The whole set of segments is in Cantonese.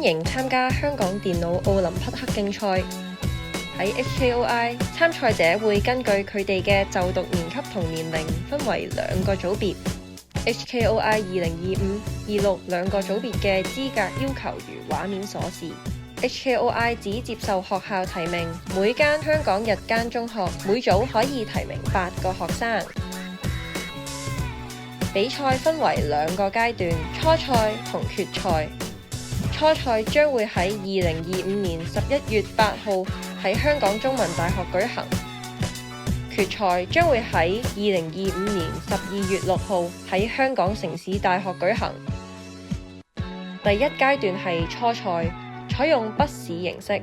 迎參加香港電腦奧林匹克競賽。喺 HKOI， 參賽者會根據佢哋嘅就讀年級同年齡分為2個組別。HKOI 2025-26兩個組別嘅資格要求如畫面所示。HKOI 只接受學校提名，每間香港日間中學每組可以提名8個學生。比賽分為2個階段，初賽同決賽。初賽將會喺2025年11月8號喺香港中文大學舉行，決賽將會喺2025年12月6號喺香港城市大學舉行。第一階段係初賽，採用筆試形式。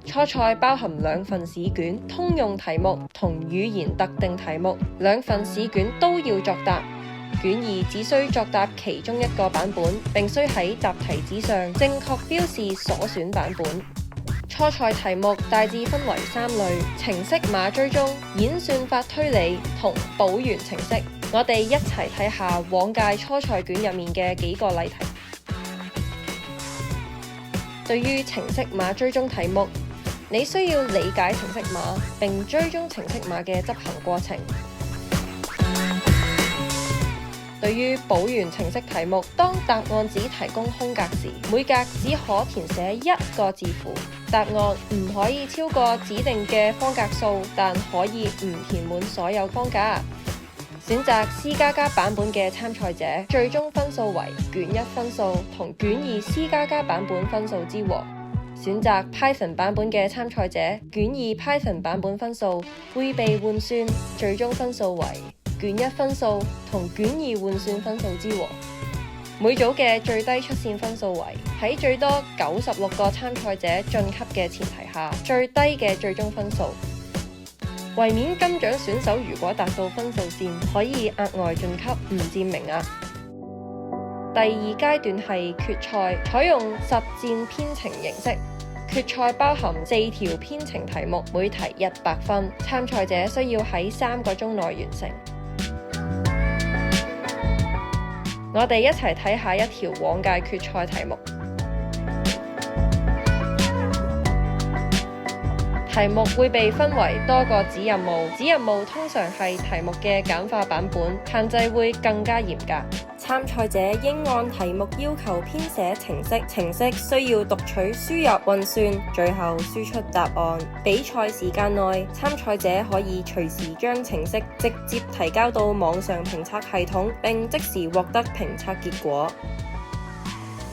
初賽包含2份試卷，通用題目同語言特定題目，2份試卷都要作答。卷2只需作答其中1個版本，並須喺答題紙上正確標示所選版本。初賽題目大致分為3類：程式碼追蹤、演算法推理同補完程式。我哋一齊睇下往屆初賽卷入面嘅幾個例題。對於程式碼追蹤題目，你需要理解程式碼並追蹤程式碼嘅執行過程。對於補完程式題目，當答案只提供空格時，每格只可填寫1個字符，答案唔可以超過指定嘅方格數，但可以唔填滿所有方格。選擇 C++ 版本嘅參賽者，最終分數為卷1分數同卷2 C++ 版本分數之和。選擇 Python 版本嘅參賽者，卷2 Python 版本分數會被換算，最終分數為卷1分數同卷2換算分數之和。每組嘅最低出線分數為喺最多96個參賽者晉級嘅前提下最低嘅最終分數。衛冕金獎選手如果達到分數線，可以額外晉級，唔佔名額。第2階段係決賽，採用實戰編程形式。決賽包含4條編程題目，每題100分，參賽者需要喺3個鐘內完成。我哋一齊睇下一條往屆決賽題目。題目會被分為多個子任務，子任務通常係題目嘅簡化版本，限制會更加嚴格。參賽者應按題目要求編寫程式，程式需要讀取輸入運算，最後輸出答案。比賽時間內，參賽者可以隨時將程式直接提交到網上評測系統，並即時獲得評測結果。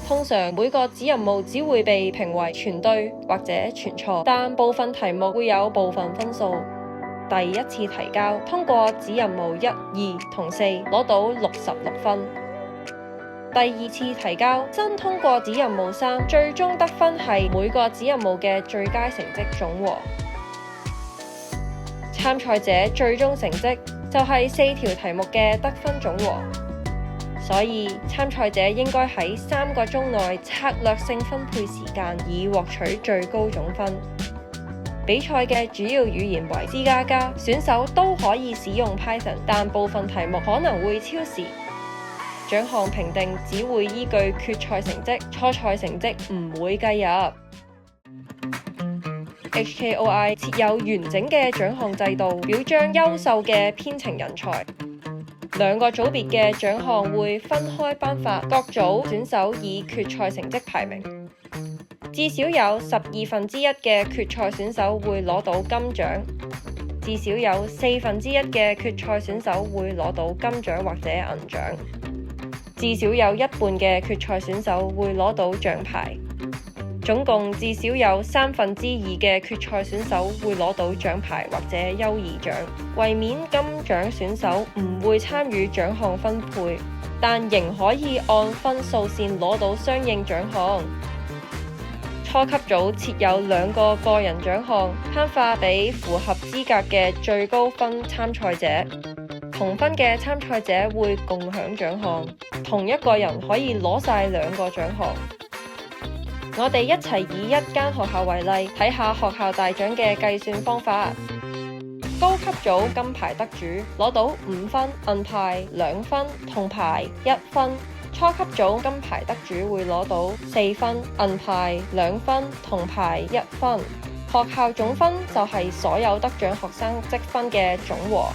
通常每個子任務只會被評為全對或者全錯，但部分題目會有部分分數。第一次提交通過子任務1、2同4攞到66分。第2次提交新通過子任務3，最終得分係每個子任務嘅最佳成績總和。參賽者最終成績就係4條題目嘅得分總和。所以參賽者應該喺3個鐘內策略性分配時間，以獲取最高總分。比賽嘅主要語言為 C++， 選手都可以使用 Python， 但部分題目可能會超時。獎項評定只會依據決賽成績，初賽成績唔會計入。HKOI 設有完整嘅獎項制度，表彰優秀嘅編程人才。2個組別嘅獎項會分開頒發，各組選手以決賽成績排名。至少有1/12嘅決賽選手會攞到金獎，至少有1/4嘅決賽選手會攞到金獎或者銀獎，至少有1半嘅決賽選手會攞到獎牌。總共至少有2/3嘅決賽選手會攞到獎牌或者優異獎。衛冕金獎選手唔會參與獎項分配，但仍可以按分數線攞到相應獎項。初級組設有2個個人獎項，頒發俾符合資格嘅最高分參賽者。同分嘅參賽者會共享獎項，同一個人可以攞晒2個獎項。我哋一齊以一間學校為例，睇下學校大獎嘅計算方法。高級組金牌得主攞到5分，銀牌2分，銅牌1分，初級組金牌得主會攞到4分，銀牌2分，銅牌1分。學校總分就係所有得獎學生積分嘅總和。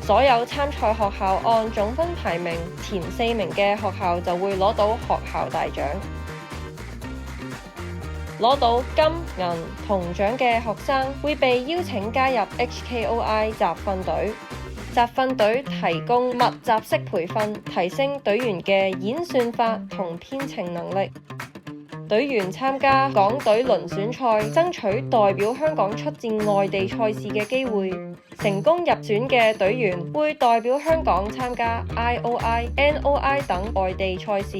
所有參賽學校按總分排名，前4名嘅學校就會攞到學校大獎。攞到金、銀、銅獎嘅學生會被邀請加入 HKOI 集訓隊。集訓隊提供密集式培訓，提升隊員嘅演算法同編程能力。隊員參加港隊輪選賽，爭取代表香港出戰外地賽事嘅機會。成功入選嘅隊員會代表香港參加 IOI、NOI 等外地賽事。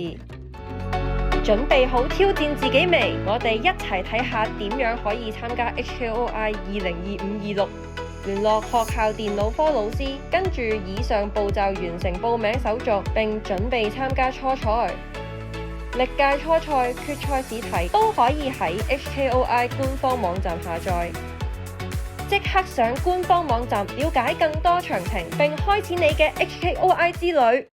準備好挑戰自己未？我哋一齊睇下點樣可以參加 HKOI 2025-26。聯絡學校電腦科老師，跟住以上步驟完成報名手續，並準備參加初賽。歷屆初賽、決賽試題都可以喺 HKOI 官方網站下載。即刻上官方網站了解更多詳情，並開始你嘅 HKOI 之旅。